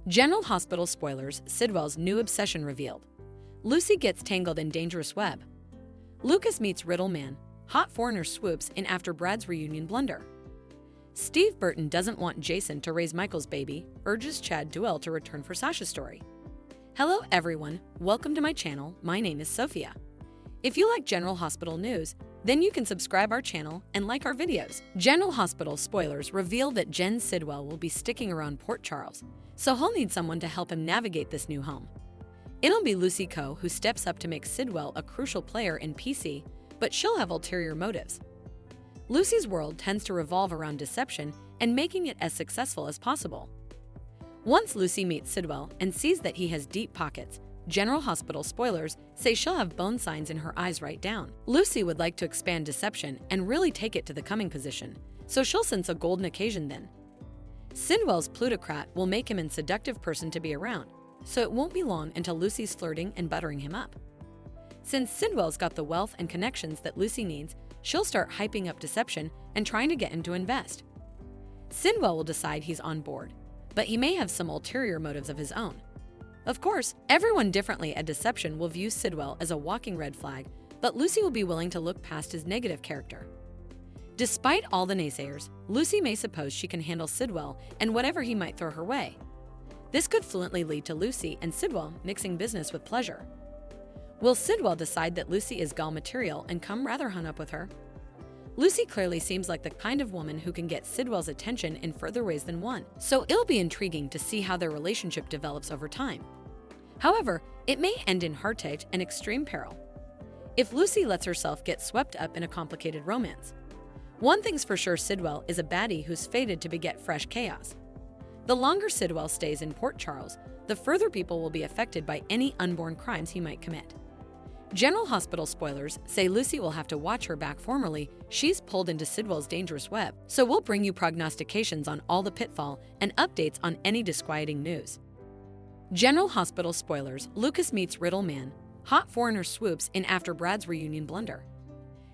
General Hospital spoilers, Sidwell's new obsession revealed. Lucy gets tangled in dangerous web. Lucas meets Riddle Man. Hot foreigner swoops in after Brad's reunion blunder. Steve Burton doesn't want Jason to raise Michael's baby, urges Chad Duell to return for Sasha's story. Hello everyone, welcome to my channel, my name is Sophia. If you like General Hospital news, then you can subscribe our channel and like our videos. General Hospital spoilers reveal that Jen Sidwell will be sticking around Port Charles, so he'll need someone to help him navigate this new home. It'll be Lucy Coe who steps up to make Sidwell a crucial player in PC, but she'll have ulterior motives. Lucy's world tends to revolve around deception and making it as successful as possible. Once Lucy meets Sidwell and sees that he has deep pockets, General Hospital spoilers say she'll have bone signs in her eyes right down. Lucy would like to expand deception and really take it to the coming position, so she'll sense a golden occasion then. Sidwell's plutocrat will make him a seductive person to be around, so it won't be long until Lucy's flirting and buttering him up. Since Sidwell's got the wealth and connections that Lucy needs, she'll start hyping up deception and trying to get him to invest. Sidwell will decide he's on board, but he may have some ulterior motives of his own. Of course, everyone differently at deception will view Sidwell as a walking red flag, but Lucy will be willing to look past his negative character. Despite all the naysayers, Lucy may suppose she can handle Sidwell and whatever he might throw her way. This could fluently lead to Lucy and Sidwell mixing business with pleasure. Will Sidwell decide that Lucy is gall material and come rather hung up with her? Lucy clearly seems like the kind of woman who can get Sidwell's attention in further ways than one, so it'll be intriguing to see how their relationship develops over time. However, it may end in heartache and extreme peril if Lucy lets herself get swept up in a complicated romance. One thing's for sure, Sidwell is a baddie who's fated to beget fresh chaos. The longer Sidwell stays in Port Charles, the further people will be affected by any unborn crimes he might commit. General Hospital spoilers say Lucy will have to watch her back. Formerly, she's pulled into Sidwell's dangerous web, so we'll bring you prognostications on all the pitfall and updates on any disquieting news. General Hospital spoilers, Lucas meets Riddle Man. Hot foreigner swoops in after Brad's reunion blunder.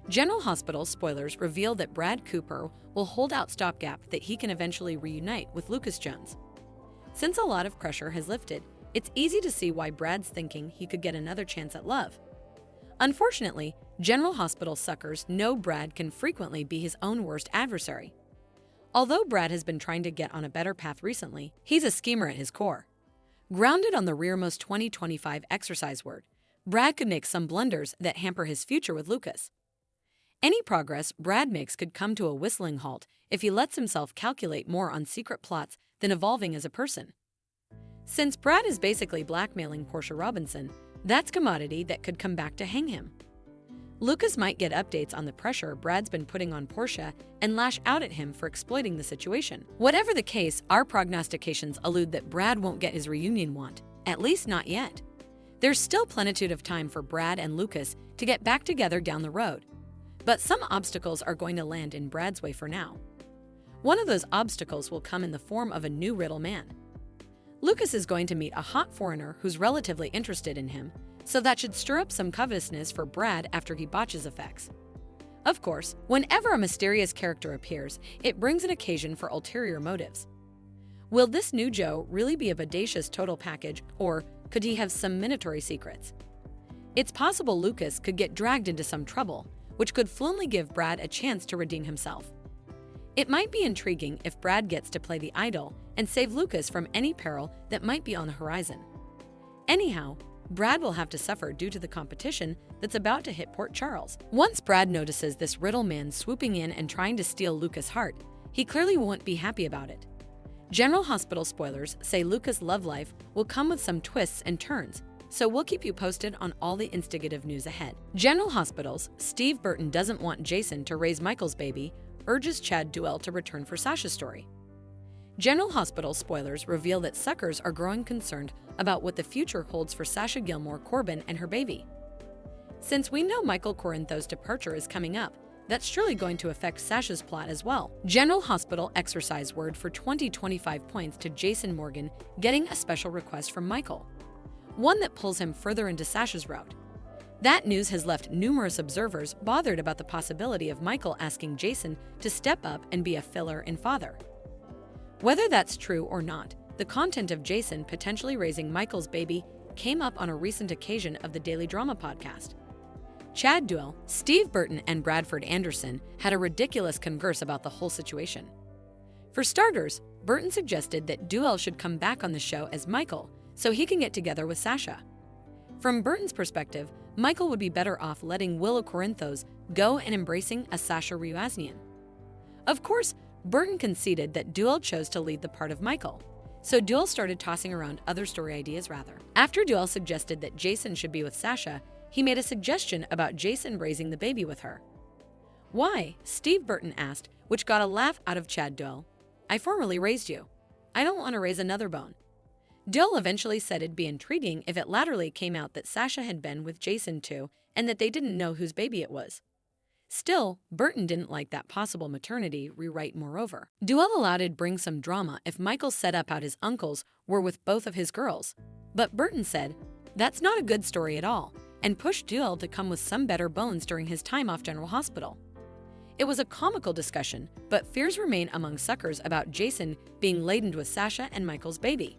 General Hospital spoilers reveal that Brad Cooper will hold out stopgap that he can eventually reunite with Lucas Jones. Since a lot of pressure has lifted, it's easy to see why Brad's thinking he could get another chance at love. Unfortunately, General Hospital suckers know Brad can frequently be his own worst adversary. Although Brad has been trying to get on a better path recently, he's a schemer at his core. Grounded on the rearmost 2025 exercise word, Brad could make some blunders that hamper his future with Lucas. Any progress Brad makes could come to a whistling halt if he lets himself calculate more on secret plots than evolving as a person. Since Brad is basically blackmailing Portia Robinson, that's commodity that could come back to hang him. Lucas might get updates on the pressure Brad's been putting on Portia and lash out at him for exploiting the situation. Whatever the case, our prognostications allude that Brad won't get his reunion want, at least not yet. There's still plenitude of time for Brad and Lucas to get back together down the road, but some obstacles are going to land in Brad's way for now. One of those obstacles will come in the form of a new Riddle Man. Lucas is going to meet a hot foreigner who's relatively interested in him, so that should stir up some covetousness for Brad after he botches effects. Of course, whenever a mysterious character appears, it brings an occasion for ulterior motives. Will this new Joe really be a bodacious total package, or could he have some minatory secrets? It's possible Lucas could get dragged into some trouble, which could fluently give Brad a chance to redeem himself. It might be intriguing if Brad gets to play the idol and save Lucas from any peril that might be on the horizon. Anyhow, Brad will have to suffer due to the competition that's about to hit Port Charles. Once Brad notices this Riddle Man swooping in and trying to steal Lucas' heart, he clearly won't be happy about it. General Hospital spoilers say Lucas' love life will come with some twists and turns, so we'll keep you posted on all the instigative news ahead. General Hospital's Steve Burton doesn't want Jason to raise Michael's baby, urges Chad Duell to return for Sasha's story. General Hospital spoilers reveal that suckers are growing concerned about what the future holds for Sasha Gilmore Corbin and her baby. Since we know Michael Corinthos' departure is coming up, that's surely going to affect Sasha's plot as well. General Hospital exercise word for 2025 points to Jason Morgan getting a special request from Michael, one that pulls him further into Sasha's route. That news has left numerous observers bothered about the possibility of Michael asking Jason to step up and be a filler and father. Whether that's true or not, the content of Jason potentially raising Michael's baby came up on a recent occasion of the Daily Drama podcast. Chad Duell, Steve Burton, and Bradford Anderson had a ridiculous converse about the whole situation. For starters, Burton suggested that Duell should come back on the show as Michael so he can get together with Sasha. From Burton's perspective, Michael would be better off letting Willow Corinthos go and embracing a Sasha Ryaznian. Of course, Burton conceded that Duell chose to lead the part of Michael, so Duell started tossing around other story ideas rather. After Duell suggested that Jason should be with Sasha, he made a suggestion about Jason raising the baby with her. "Why?" Steve Burton asked, which got a laugh out of Chad Duell. "I formerly raised you. I don't want to raise another bone." Duell eventually said it'd be intriguing if it latterly came out that Sasha had been with Jason too and that they didn't know whose baby it was. Still, Burton didn't like that possible maternity rewrite moreover. Duell allowed it'd bring some drama if Michael set up how his uncles were with both of his girls. But Burton said, "That's not a good story at all," and pushed Duell to come with some better bones during his time off General Hospital. It was a comical discussion, but fears remain among suckers about Jason being laden with Sasha and Michael's baby.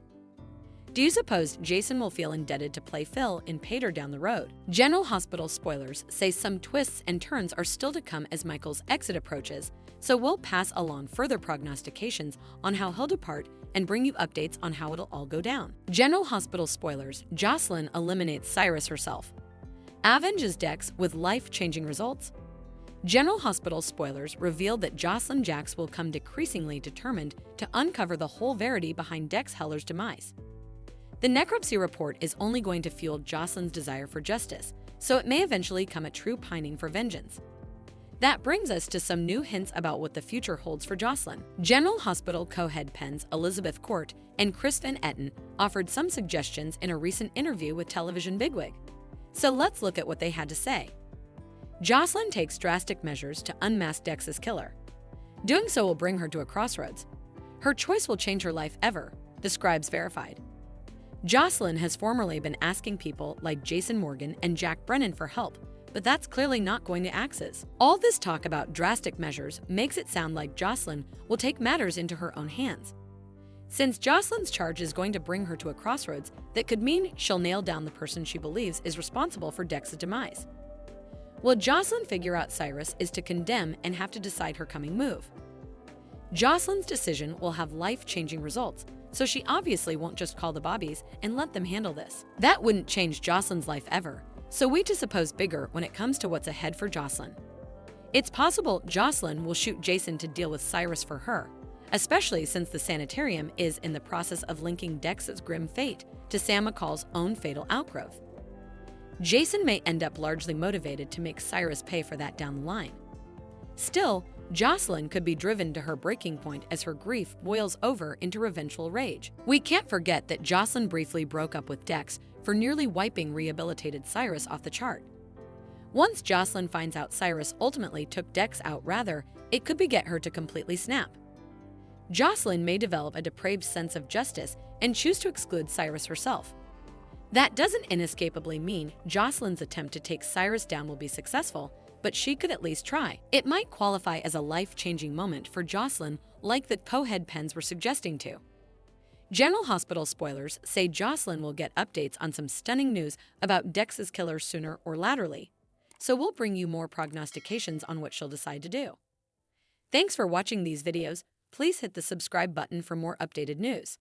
Do you suppose Jason will feel indebted to play Phil in Pater down the road? General Hospital spoilers say some twists and turns are still to come as Michael's exit approaches, so we'll pass along further prognostications on how he'll depart and bring you updates on how it'll all go down. General Hospital spoilers: Jocelyn eliminates Cyrus herself. Avenges Dex with life-changing results. General Hospital spoilers revealed that Jocelyn Jax will come decreasingly determined to uncover the whole verity behind Dex Heller's demise. The necropsy report is only going to fuel Jocelyn's desire for justice, so it may eventually come a true pining for vengeance. That brings us to some new hints about what the future holds for Jocelyn. General Hospital co-head Penn's Elizabeth Court and Chris Van Etten offered some suggestions in a recent interview with television bigwig. So let's look at what they had to say. Jocelyn takes drastic measures to unmask Dex's killer. Doing so will bring her to a crossroads. Her choice will change her life ever, the Scribes verified. Jocelyn has formerly been asking people like Jason Morgan and Jack Brennan for help, but that's clearly not going to Axes. All this talk about drastic measures makes it sound like Jocelyn will take matters into her own hands. Since Jocelyn's charge is going to bring her to a crossroads, that could mean she'll nail down the person she believes is responsible for Dex's demise. Will Jocelyn figure out Cyrus is to condemn and have to decide her coming move? Jocelyn's decision will have life-changing results, so she obviously won't just call the Bobbies and let them handle this. That wouldn't change Jocelyn's life ever, so we to suppose bigger when it comes to what's ahead for Jocelyn. It's possible Jocelyn will shoot Jason to deal with Cyrus for her, especially since the sanitarium is in the process of linking Dex's grim fate to Sam McCall's own fatal outgrowth. Jason may end up largely motivated to make Cyrus pay for that down the line. Still, Jocelyn could be driven to her breaking point as her grief boils over into revengeful rage. We can't forget that Jocelyn briefly broke up with Dex for nearly wiping rehabilitated Cyrus off the chart. Once Jocelyn finds out Cyrus ultimately took Dex out rather, it could beget her to completely snap. Jocelyn may develop a depraved sense of justice and choose to exclude Cyrus herself. That doesn't inescapably mean Jocelyn's attempt to take Cyrus down will be successful, but she could at least try. It might qualify as a life-changing moment for Jocelyn, like the co-head Penns were suggesting to. General Hospital spoilers say Jocelyn will get updates on some stunning news about Dex's killer sooner or laterally, so we'll bring you more prognostications on what she'll decide to do. Thanks for watching these videos. Please hit the subscribe button for more updated news.